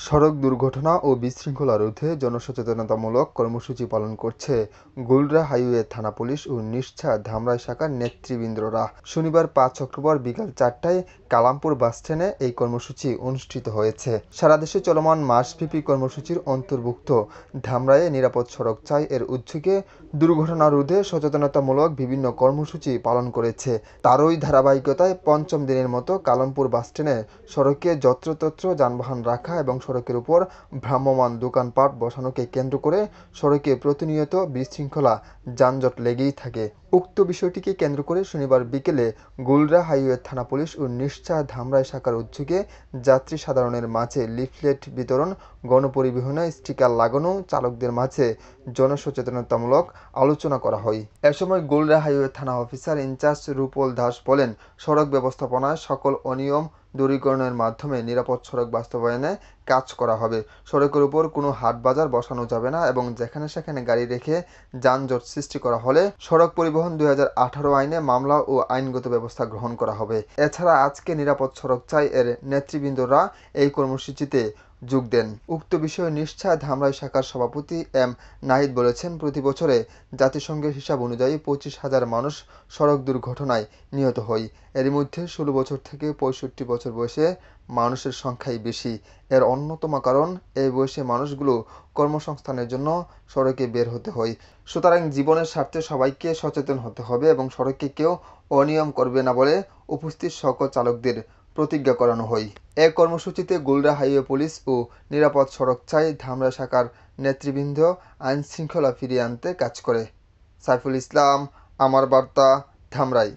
সড়ক দুর্ঘটনা ও বিশৃঙ্খলা রোধে জনসচেতনতামূলক কর্মসূচি পালন করছে গোলরা হাইওয়ে থানা পুলিশ ও নিশ্চা ধামরাই শাখার নেতৃবৃন্দরা। শনিবার ৫ অক্টোবর বিকাল ৪টায় কালামপুর বাসস্ট্যান্ডে এই কর্মসূচি অনুষ্ঠিত হয়েছে। সারা দেশে চলমান মাসব্যাপী কর্মসূচির অন্তর্ভুক্ত ধামরাইয়ে নিরাপদ সড়ক চাই এর উদ্যোগে দুর্ঘটনা রোধে সচেতনতামূলক বিভিন্ন কর্মসূচি পালন করেছে। তারই ধারাবাহিকতায় পঞ্চম দিনের মতো কালামপুর বাসস্ট্যান্ডে সড়কে যত্রতত্র যানবাহন রাখা এবং সড়কের উপর ভ্রাম্যমাণ দোকানপাট বসানোকে কেন্দ্র করে সড়কে প্রতিনিয়ত বিশৃঙ্খলা যানজট লেগেই থাকে। উক্ত বিষয়টিকে কেন্দ্র করে শনিবার বিকেলে গোলরা হাইওয়ে থানা পুলিশ ও নিশ্চা ধামরাই শাখার উদ্যোগে যাত্রী সাধারণের মাঝে লিফলেট বিতরণ, গণপরিবহনে স্টিকার লাগানো, চালকদের মাঝে জনসচেতনতামূলক আলোচনা করা হয়। এ সময় গোলরা হাইওয়ে থানা অফিসার ইনচার্জ রূপল দাস বলেন, সড়ক ব্যবস্থাপনায় সকল অনিয়ম দূরীকরণের মাধ্যমে নিরাপদ সড়ক বাস্তবায়নে কাজ করা হবে। সড়কের উপর কোনো হাট বাজার বসানো যাবে না এবং যেখানে সেখানে গাড়ি রেখে যানজট সৃষ্টি করা হলে সড়ক পরিবহন ২০১৮ আইনে মামলা ও আইনগত ব্যবস্থা গ্রহণ করা হবে। এছাড়া আজকে নিরাপদ সড়ক চাই এর নেতৃবৃন্দরা এই কর্মসূচিতে যোগ দেন। উক্ত বিষয়ে নিশ্চা ধামরাই শাখার সভাপতি এম নাহিদ বলেছেন, প্রতি বছরে জাতিসংঘের হিসাব অনুযায়ী ২৫,০০০ মানুষ সড়ক দুর্ঘটনায় নিহত হয়। এর মধ্যে ১৬ বছর থেকে ৬৫ বছর বয়সে মানুষের সংখ্যাই বেশি। এর অন্যতম কারণ, এই বয়সে মানুষগুলো কর্মসংস্থানের জন্য সড়কে বের হতে হয়। সুতরাং জীবনের স্বার্থে সবাইকে সচেতন হতে হবে এবং সড়কে কেউ অনিয়ম করবে না বলে উপস্থিত সকল চালকদের প্রতিজ্ঞা করানো হয়। এ কর্মসূচিতে গোলরা হাইওয়ে পুলিশ ও নিরাপদ সড়ক চাই ধামরাই শাখার নেতৃবৃন্দ আইন শৃঙ্খলা ফিরিয়ে আনতে কাজ করে। সাইফুল ইসলাম, আমার বার্তা, ধামরাই।